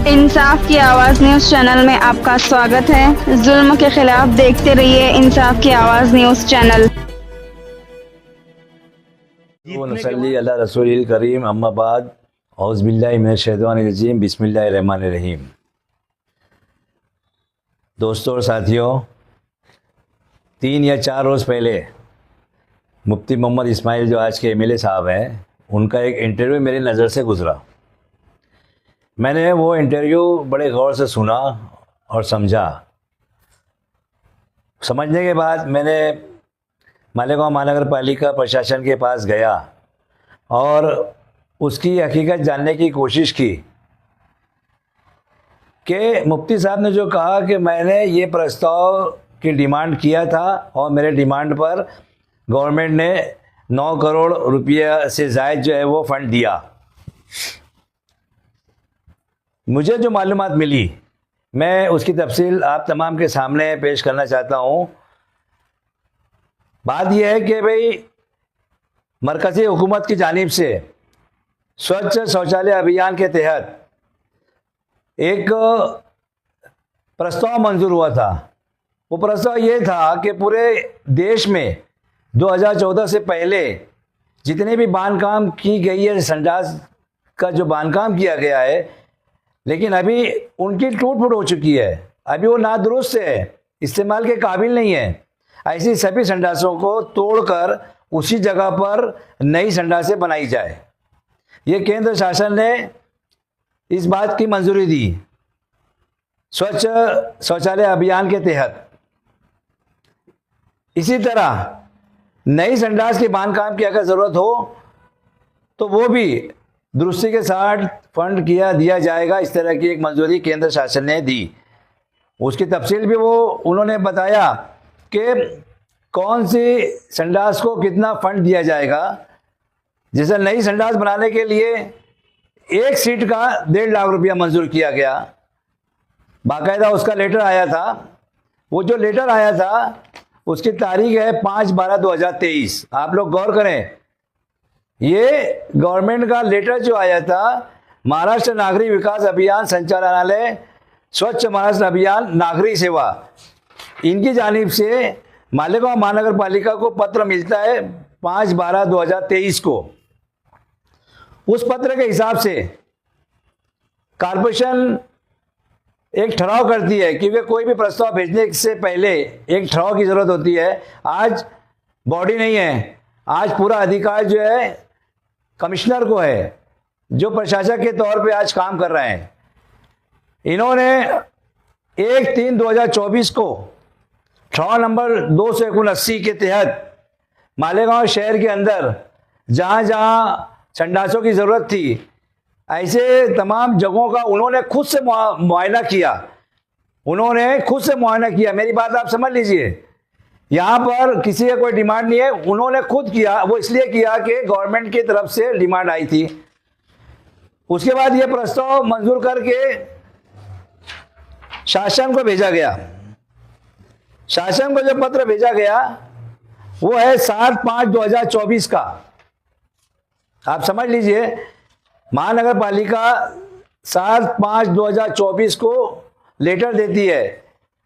इंसाफ की आवाज news channel में आपका स्वागत है। जुल्म के खिलाफ देखते रहिए इंसाफ की आवाज न्यूज चैनल। नसल्ली अला रसूलिल करीम अम्मा बाद औज़ु बिल्लाहि मिनश शैतानिर रजीम बिस्मिल्लाहिर रहमानिर रहीम। दोस्तों और साथियों, 3 या 4 रोज़ पहले मुफ्ती मोहम्मद इस्माइल जो आज के एमएलए साहब हैं, उनका एक इंटरव्यू मेरी नज़र से गुज़रा। मैंने वो इंटरव्यू बड़े गौर से सुना और समझा। समझने के बाद मैंने मालेगांव महानगर पालिका प्रशासन के पास गया और उसकी हकीकत जानने की कोशिश की कि मुफ्ती साहब ने जो कहा कि मैंने ये प्रस्ताव की डिमांड किया था और मेरे डिमांड पर गवर्नमेंट ने 9 करोड़ रुपया से ज़ायद जो है वो फ़ंड दिया। मुझे जो मालूमात मिली मैं उसकी तफसील आप तमाम के सामने पेश करना चाहता हूँ। बात यह है कि भाई मरकज़ी हुकूमत की जानिब से स्वच्छ शौचालय अभियान के तहत एक प्रस्ताव मंजूर हुआ था। वो प्रस्ताव ये था कि पूरे देश में 2014 से पहले जितने भी बांधकाम की गई है, संडास का जो बांधकाम किया गया है, लेकिन अभी उनकी टूट फूट हो चुकी है, अभी वो नादुरुस्त है, इस्तेमाल के काबिल नहीं है। ऐसी सभी संडासों को तोड़कर उसी जगह पर नई संडासें बनाई जाए। ये केंद्र शासन ने इस बात की मंजूरी दी स्वच्छ शौचालय अभियान के तहत। इसी तरह नई संडास के बांधकाम की अगर ज़रूरत हो तो वो भी दुरुस्ती के साथ फंड दिया जाएगा। इस तरह की एक मंजूरी केंद्र शासन ने दी। उसकी तफसील भी उन्होंने बताया कि कौन सी संडास को कितना फंड दिया जाएगा। जैसे नई संडास बनाने के लिए एक सीट का 1.5 लाख रुपया मंजूर किया गया। बाकायदा उसका लेटर आया था। वो जो लेटर आया था उसकी तारीख है 5/12/2023। आप लोग गौर करें, ये गवर्नमेंट का लेटर जो आया था, महाराष्ट्र नागरिक विकास अभियान संचालनालय स्वच्छ महाराष्ट्र अभियान नागरिक सेवा, इनकी जानिब से मालेगांव महानगर पालिका को पत्र मिलता है 5/12/2023 को। उस पत्र के हिसाब से कॉरपोरेशन एक ठहराव करती है कि वे कोई भी प्रस्ताव भेजने से पहले एक ठहराव की ज़रूरत होती है। आज बॉडी नहीं है, आज पूरा अधिकार जो है कमिश्नर को है, जो प्रशासक के तौर पे आज काम कर रहे हैं। इन्होंने 1/3/2024 को ठहराव नंबर 279 के तहत मालेगांव शहर के अंदर जहाँ जहाँ संडासों की ज़रूरत थी, ऐसे तमाम जगहों का उन्होंने खुद से मुआयना किया। उन्होंने खुद से मुआयना किया। मेरी बात आप समझ लीजिए, यहाँ पर किसी का कोई डिमांड नहीं है, उन्होंने खुद किया। वो इसलिए किया कि गवर्नमेंट की तरफ से डिमांड आई थी। उसके बाद ये प्रस्ताव मंजूर करके शासन को भेजा गया। शासन को जो पत्र भेजा गया वो है 7/5/2024 का। आप समझ लीजिए, महानगर पालिका 7/5/2024 को लेटर देती है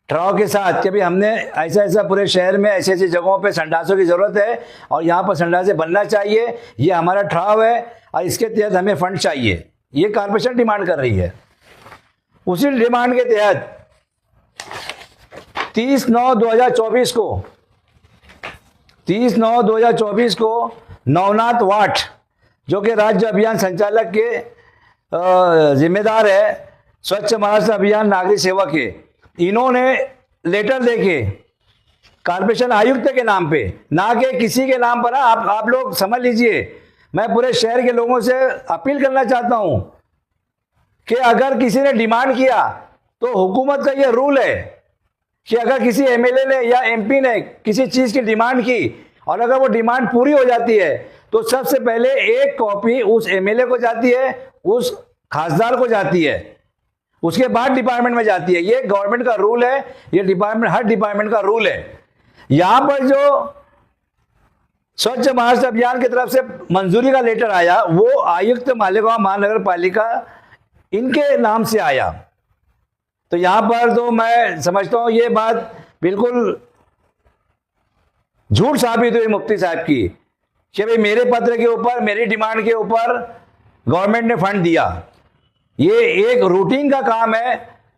ठहराव के साथ कि भाई हमने ऐसा ऐसा पूरे शहर में ऐसी ऐसी जगहों पे संडासों की ज़रूरत है और यहाँ पर संडासें बनना चाहिए, ये हमारा ठहराव है और इसके तहत हमें फ़ंड चाहिए। ये कॉर्पोरेशन डिमांड कर रही है। उसी डिमांड के तहत 30/9/2024 को नवनाथ वाट, जो कि राज्य अभियान संचालक के जिम्मेदार है स्वच्छ महाराष्ट्र अभियान नागरिक सेवा के, इन्होंने लेटर देके कॉर्पोरेशन आयुक्त के नाम पे, ना कि किसी के नाम पर। आप लोग समझ लीजिए, मैं पूरे शहर के लोगों से अपील करना चाहता हूं कि अगर किसी ने डिमांड किया तो हुकूमत का यह रूल है कि अगर किसी एमएलए ने या एमपी ने किसी चीज़ की डिमांड की और अगर वो डिमांड पूरी हो जाती है तो सबसे पहले एक कॉपी उस एमएलए को जाती है, उस खासदार को जाती है, उसके बाद डिपार्टमेंट में जाती है। ये गवर्नमेंट का रूल है, ये हर डिपार्टमेंट का रूल है। यहाँ पर जो स्वच्छ महाराष्ट्र अभियान की तरफ से मंजूरी का लेटर आया वो आयुक्त मालेगांव महानगर पालिका इनके नाम से आया। तो यहां पर तो मैं समझता हूं ये बात बिल्कुल झूठ साबित हुई मुफ्ती साहब की कि भाई मेरे पत्र के ऊपर, मेरी डिमांड के ऊपर गवर्नमेंट ने फंड दिया। ये एक रूटीन का काम है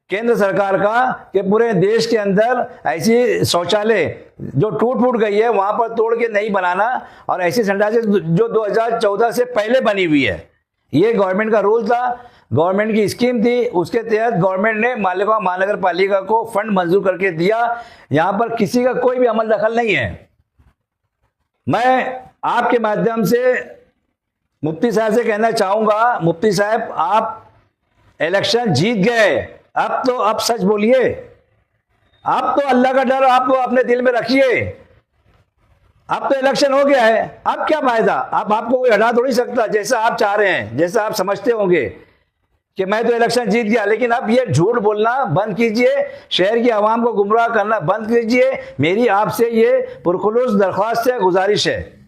केंद्र सरकार का कि पूरे देश के अंदर ऐसी शौचालय जो टूट फूट गई है वहां पर तोड़ के नहीं बनाना, और ऐसी संडासें जो 2014 से पहले बनी हुई है। ये गवर्नमेंट का रूल था, गवर्नमेंट की स्कीम थी, उसके तहत गवर्नमेंट ने मालेगांव महानगर पालिका को फंड मंजूर करके दिया। यहां पर किसी का कोई भी अमल दखल नहीं है। मैं आपके माध्यम से मुफ्ती साहब से कहना चाहूंगा, मुफ्ती साहब आप इलेक्शन जीत गए, अब सच बोलिए। अब तो अल्लाह का डर आप अपने दिल में रखिए। अब तो इलेक्शन हो गया है, अब क्या फायदा? अब आपको कोई हटा थोड़ी सकता जैसा आप चाह रहे हैं, जैसा आप समझते होंगे कि मैं तो इलेक्शन जीत गया। लेकिन अब ये झूठ बोलना बंद कीजिए, शहर की आवाम को गुमराह करना बंद कीजिए। मेरी आपसे ये पुरखुलूस दरख्वास्त है, गुजारिश है।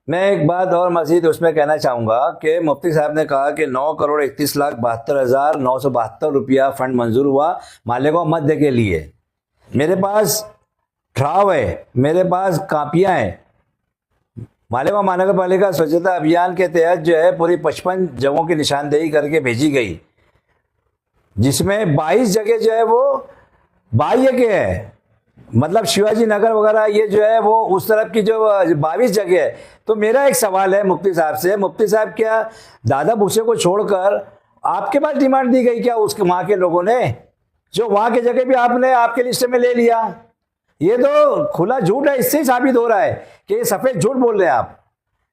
मैं एक बात और मजीद उसमें कहना चाहूँगा कि मुफ्ती साहब ने कहा कि 9,31,72,972 रुपया फंड मंजूर हुआ मालेगांव मध्य के लिए। मेरे पास ड्राव है, मेरे पास कापियाँ हैं। मालेगांव महानगर पालिका स्वच्छता अभियान के तहत जो है पूरी 55 जगहों की निशानदेही करके भेजी गई, जिसमें 22 जगह जो है वो बाह्य के है, मतलब शिवाजी नगर वगैरह ये जो है वो उस तरफ की जो 22 जगह है। तो मेरा एक सवाल है मुफ्ती साहब से, मुफ्ती साहब क्या दादा भूसे को छोड़कर आपके पास डिमांड दी गई क्या उसके वहाँ के लोगों ने, जो वहाँ की जगह भी आपने आपके लिस्ट में ले लिया? ये तो खुला झूठ है, इससे ही साबित हो रहा है कि ये सफ़ेद झूठ बोल रहे हैं आप।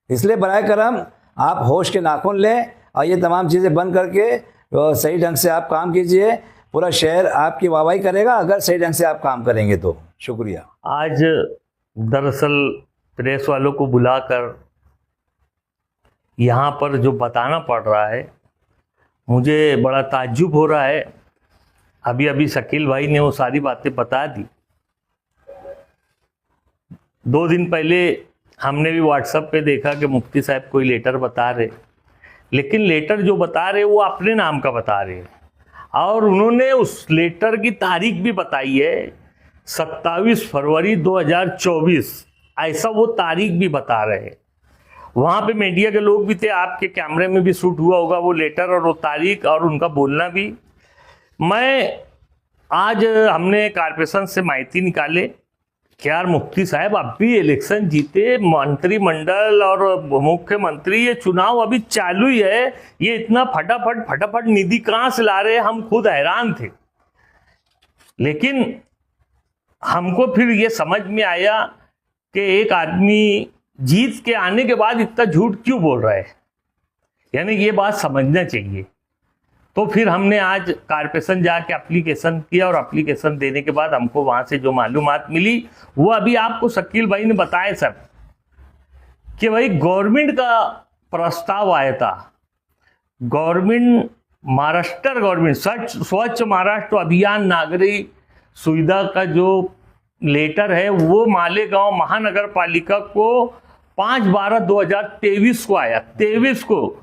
इसलिए बराए करम आप होश के नाखून लें और ये तमाम चीज़ें बंद करके सही ढंग से आप काम कीजिए। पूरा शहर आपकी वाहवाही करेगा अगर सही ढंग से आप काम करेंगे तो। शुक्रिया। आज दरअसल प्रेस वालों को बुलाकर यहाँ पर जो बताना पड़ रहा है, मुझे बड़ा ताज्जुब हो रहा है। अभी अभी शकील भाई ने वो सारी बातें बता दी। 2 दिन पहले हमने भी व्हाट्सएप पे देखा कि मुफ्ती साहब कोई लेटर बता रहे, लेकिन लेटर जो बता रहे वो अपने नाम का बता रहे हैं, और उन्होंने उस लेटर की तारीख भी बताई है 27 फरवरी 2024, ऐसा वो तारीख भी बता रहे हैं। वहाँ पे मीडिया के लोग भी थे, आपके कैमरे में भी शूट हुआ होगा वो लेटर और वो तारीख और उनका बोलना भी। मैं आज हमने कारपोरेशन से माहिती निकाले कि यार मुफ्ती साहब अब भी इलेक्शन जीते, मंत्रिमंडल और मुख्यमंत्री, ये चुनाव अभी चालू ही है, ये इतना फटाफट निधि कहाँ से ला रहे हैं, हम खुद हैरान थे। लेकिन हमको फिर ये समझ में आया कि एक आदमी जीत के आने के बाद इतना झूठ क्यों बोल रहा है, यानी ये बात समझना चाहिए। तो फिर हमने आज कारपोरेशन जाके एप्लीकेशन किया और एप्लीकेशन देने के बाद हमको वहाँ से जो मालूमात मिली वो अभी आपको शकील भाई ने बताया सब, कि भाई गवर्नमेंट का प्रस्ताव आया था। गवर्नमेंट महाराष्ट्र गवर्नमेंट स्वच्छ महाराष्ट्र अभियान नागरिक सुविधा का जो लेटर है वो मालेगांव महानगर पालिका को 5/12/2023 को आया। 23 को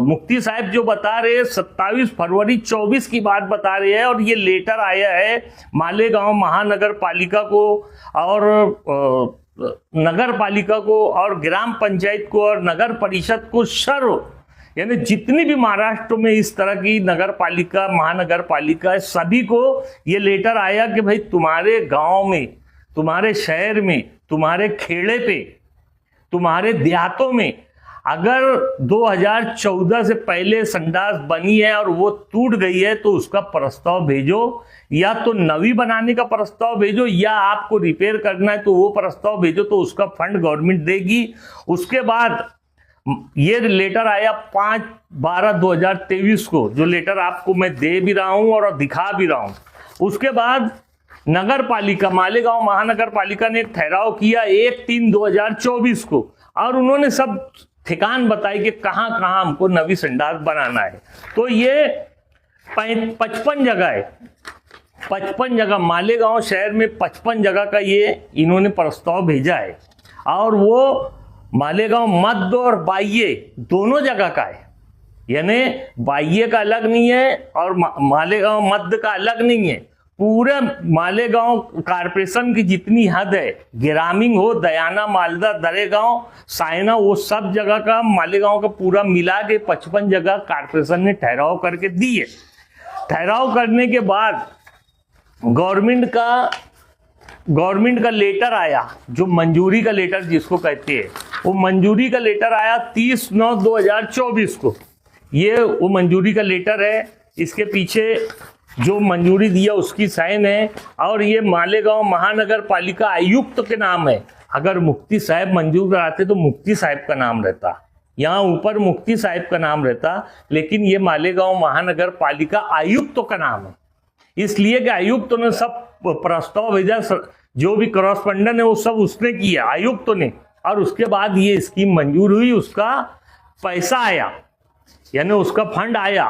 मुफ्ती साहब जो बता रहे हैं 27 फरवरी 24 की बात बता रहे हैं, और ये लेटर आया है मालेगांव महानगर पालिका को और नगर पालिका को और ग्राम पंचायत को और नगर परिषद को, सर्व यानी जितनी भी महाराष्ट्र में इस तरह की नगर पालिका महानगर पालिका है, सभी को ये लेटर आया कि भाई तुम्हारे गांव में, तुम्हारे शहर में, तुम्हारे खेड़े पे, तुम्हारे देहातों में अगर 2014 से पहले संडास बनी है और वो टूट गई है तो उसका प्रस्ताव भेजो, या तो नवी बनाने का प्रस्ताव भेजो या आपको रिपेयर करना है तो वो प्रस्ताव भेजो, तो उसका फंड गवर्नमेंट देगी। उसके बाद ये लेटर आया 5/12/2023 को, जो लेटर आपको मैं दे भी रहा हूं और दिखा भी रहा हूं। उसके बाद नगर पालिका मालेगांव महानगर पालिका ने एक ठहराव किया 1/3/2024 को, और उन्होंने सब ठिकान बताई कि कहां कहां हमको नवी संडास बनाना है। तो ये 55 जगह है, 55 जगह मालेगांव शहर में 55 जगह का ये इन्होंने प्रस्ताव भेजा है, और वो मालेगांव मध्य और बाह्य दोनों जगह का है, यानी बाह्य का अलग नहीं है और मालेगांव मध्य का अलग नहीं है। पूरे मालेगांव कारपोरेशन की जितनी हद है, ग्रामीण हो, दयाना, मालदा, दरेगांव, सायना, वो सब जगह का मालेगांव का पूरा मिला के 55 जगह कारपोरेशन ने ठहराव करके दी है। ठहराव करने के बाद गवर्नमेंट का लेटर आया, जो मंजूरी का लेटर जिसको कहते हैं, वो मंजूरी का लेटर आया 30/9/2024 को। ये वो मंजूरी का लेटर है, इसके पीछे जो मंजूरी दिया उसकी साइन है और ये मालेगांव महानगर पालिका आयुक्त के नाम है। अगर मुफ्ती साहब मंजूर कराते तो मुफ्ती साहब का नाम रहता, यहाँ ऊपर मुफ्ती साहब का नाम रहता, लेकिन ये मालेगांव महानगर पालिका आयुक्त का नाम है। इसलिए कि आयुक्त ने सब प्रस्ताव भेजा, जो भी करस्पॉन्डेंट है वो सब उसने किया, आयुक्त ने, और उसके बाद ये स्कीम मंजूर हुई, उसका पैसा आया, यानी उसका फंड आया,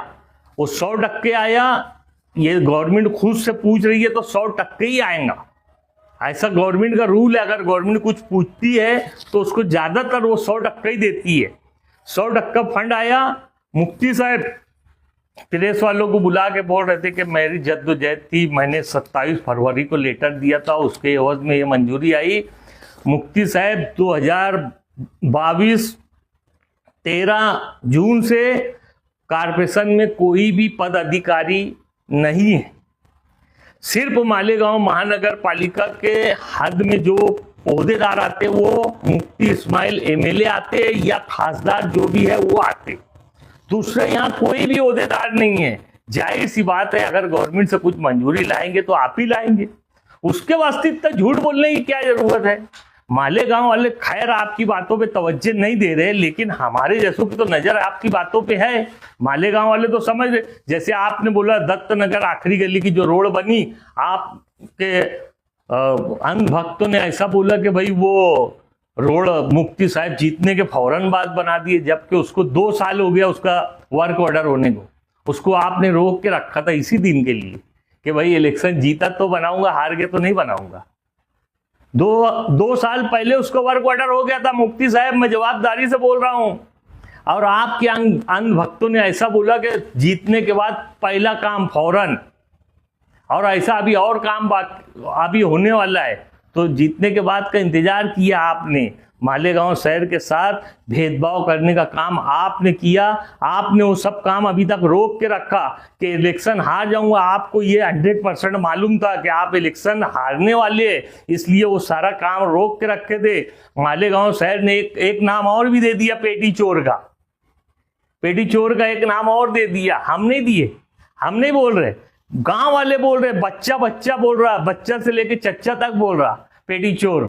वो 100% आया। ये गवर्नमेंट खुद से पूछ रही है तो 100% ही आएगा, ऐसा गवर्नमेंट का रूल है। अगर गवर्नमेंट कुछ पूछती है तो उसको ज्यादातर वो 100% ही देती है। 100% फंड आया। मुफ्ती साहब प्रेस वालों को बुला के बोल रहे थे कि मेरी जद्दोजहद थी, मैंने 27 फरवरी को लेटर दिया था, उसके एवज में ये मंजूरी आई। मुफ्ती साहब 2022 13 जून से कारपोरेशन में कोई भी पद अधिकारी नहीं है। सिर्फ मालेगांव महानगर पालिका के हद में जो ओहदेदार आते वो मुफ्ती इस्माइल एमएलए आते या खासदार जो भी है वो आते, दूसरे यहाँ कोई भी ओहदेदार नहीं है। जाहिर सी बात है, अगर गवर्नमेंट से कुछ मंजूरी लाएंगे तो आप ही लाएंगे, उसके वास्ते इतना झूठ बोलने की क्या जरूरत है। मालेगांव वाले खैर आपकी बातों पे तवज्जो नहीं दे रहे, लेकिन हमारे जैसों की तो नजर आपकी बातों पे है। मालेगांव वाले तो समझ रहे, जैसे आपने बोला दत्त नगर आखिरी गली की जो रोड बनी, आपके अंध भक्तों ने ऐसा बोला कि भाई वो रोड मुफ्ती साहब जीतने के फौरन बाद बना दिए, जबकि उसको 2 साल हो गया उसका वर्क ऑर्डर होने को। उसको आपने रोक के रखा था इसी दिन के लिए कि भाई इलेक्शन जीता तो बनाऊंगा, हार गया तो नहीं बनाऊंगा। 2 साल पहले उसको वर्क ऑर्डर हो गया था मुफ्ती साहब, मैं जवाबदारी से बोल रहा हूं। और आपके अंध भक्तों ने ऐसा बोला कि जीतने के बाद पहला काम फौरन, और ऐसा अभी और काम अभी होने वाला है। तो जीतने के बाद का इंतजार किया आपने, मालेगांव शहर के साथ भेदभाव करने का काम आपने किया। आपने वो सब काम अभी तक रोक के रखा कि इलेक्शन हार जाऊंगा। आपको ये 100% मालूम था कि आप इलेक्शन हारने वाले हैं, इसलिए वो सारा काम रोक के रखे थे। मालेगांव शहर ने एक नाम और भी दे दिया, पेटी चोर का। पेटी चोर का एक नाम और दे दिया, हम नहीं दिए, हम नहीं बोल रहे, गांव वाले बोल रहे, बच्चा बोल रहा, बच्चा से लेके चच्चा तक बोल रहा पेटी चोर।